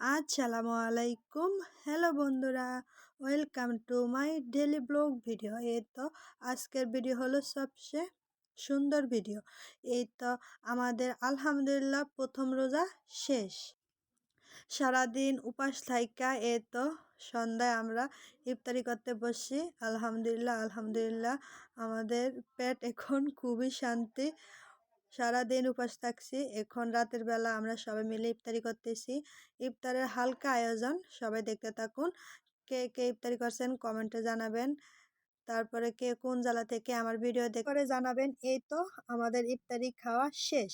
আসসালামু আলাইকুম। হ্যালো বন্ধুরা, welcome to my daily blog video. এই তো আজকের ভিডিও হলো সবচেয়ে সুন্দর ভিডিও। এই তো আমাদের আলহামদুলিল্লাহ প্রথম রোজা শেষ। সারাদিন উপাস থাইকা এই তো সন্ধ্যায় আমরা ইফতারি করতে বসছি। আলহামদুলিল্লাহ আলহামদুলিল্লাহ আমাদের পেট এখন খুবই শান্তি। সারাদিন উপাস থাকছি, এখন রাতের বেলা আমরা সবাই মিলে ইফতারি করতেছি। ইফতারের হালকা আয়োজন, সবাই দেখতে থাকুন। কে কে ইফতারি করছেন কমেন্টে জানাবেন। তারপরে কে কোন জেলা থেকে আমার ভিডিও দেখে করে জানাবেন। এই তো আমাদের ইফতারি খাওয়া শেষ,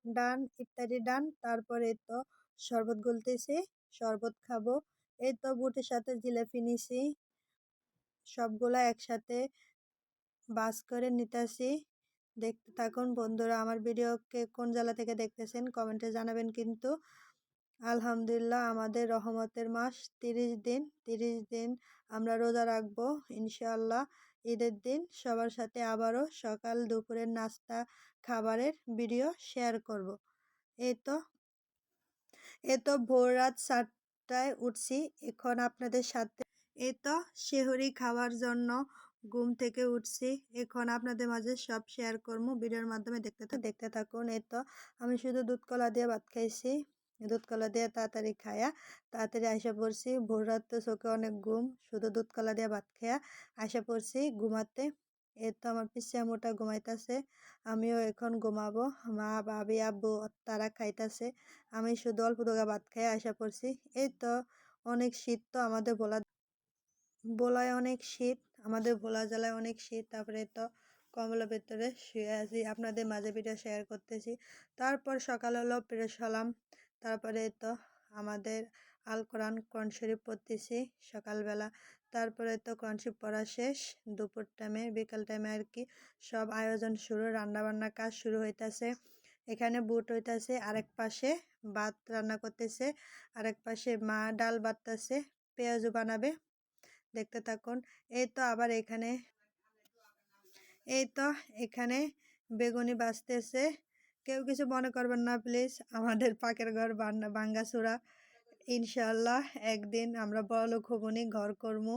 ডান, ইফতারি ডান। তারপরে তো শরবত গুলতেছি, শরবত খাবো। এই তো বুটের সাথে জিলাপি নিছি, সবগুলা একসাথে বাস করে নিতেছি। দেখতে থাকুন বন্ধুরা, আমার ভিডিওকে কোন জেলা থেকে দেখতেছেন কমেন্টে জানাবেন কিন্তু। আলহামদুলিল্লাহ আমাদের রহমতের মাস 30 দিন আমরা রোজা রাখবো ইনশাআল্লাহ। ঈদের দিন সবার সাথে আবারও সকাল দুপুরের নাস্তা খাবারের ভিডিও শেয়ার করব। এই তো ভোর রাত 7টায় উঠছি, এখন আপনাদের সাথে এই তো সেহরি খাওয়ার জন্য ঘুম থেকে উঠছি। এখন আপনাদের মাঝে সব শেয়ার করবো ভিডিওর মাধ্যমে, দেখতে থাকুন। এই তো আমি শুধু দুধ কলা দিয়ে ভাত খাইছি, দুধ কলা দিয়ে তাড়াতাড়ি খায়া তাড়াতাড়ি আইসা পড়ছি। ভোর রাত তো চোখে অনেক ঘুম, শুধু দুধ কলা দিয়ে ভাত খায়া আইসা পড়ছি ঘুমাতে। এই তো আমার পিসি আম্মুটা ঘুমাইতেছে, আমিও এখন ঘুমাবো। মা ভাবি আব্বু তারা খাইতেছে, আমি শুধু অল্প দোগা ভাত খেয়ে আইসা পড়ছি। এই তো অনেক শীত, তো আমাদের ভোলায় অনেক শীত, আমাদের ভোলা জেলায় অনেক শীত। তারপরে তো কমলার ভেতরে শুয়ে আছি, আপনাদের মাঝে ভিডিও শেয়ার করতেছি। তারপর সকাল হলো, ফ্রেশ হলাম। তারপরে তো আমাদের আল কোরআন শরীফ পড়তেছি সকালবেলা। তারপরে তো কোরআন শরীফ পড়া শেষ, দুপুর টাইমে বিকাল টাইমে আর কি সব আয়োজন শুরু, রান্নাবান্নার কাজ শুরু হইতেছে। এখানে বুট হইতেছে, আরেক পাশে ভাত রান্না করতেছে, আরেক পাশে মা ডাল বাটতেছে, পেঁয়াজও বানাবে। দেখতে থাকুন। এই তো আবার এখানে বেগুনি বাজতেছে। কেউ কিছু মনে করবেন না প্লিজ, আমাদের পাকের ঘর ভাঙ্গাচোরা। ইনশাআল্লাহ একদিন আমরা বড়লোক হবনি, ঘর করবো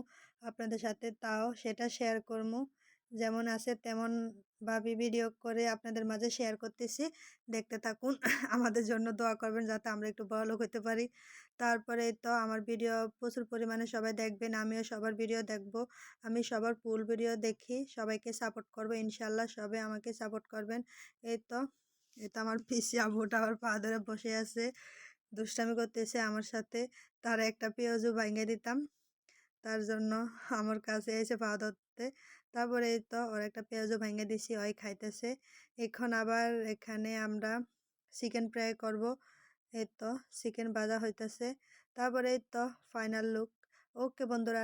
আপনাদের সাথে, তাও সেটা শেয়ার করবো। যেমন আছে তেমন ভাবি ভিডিও করে আপনাদের মাঝে শেয়ার করতেছি, দেখতে থাকুন। আমাদের জন্য দোয়া করবেন যাতে আমরা একটু বড়লোক হতে পারি। তারপরে তো আমার ভিডিও প্রচুর পরিমাণে সবাই দেখবেন, আমিও সবার ভিডিও দেখব। আমি সবার ফুল ভিডিও দেখি, সবাইকে সাপোর্ট করব ইনশাআল্লাহ, সবাই আমাকে সাপোর্ট করবেন। এই তো আমার পিসি আম্মুটা আমার পা ধরে বসে আছে, দুষ্টামি করতেছে আমার সাথে। তার একটা পেঁয়াজও ভাঙিয়ে দিতাম, তার জন্য আমার কাছে এসে পা ধরতে। তারপরে এই তো ওর একটা পেঁয়াজও ভেঙে দিছি, ওই খাইতেছে। এখন আবার এখানে আমরা চিকেন ফ্রাই করব। এই তো চিকেন ভাজা হইতেছে। তারপরে এই তো ফাইনাল লুক। ওকে বন্ধুরা।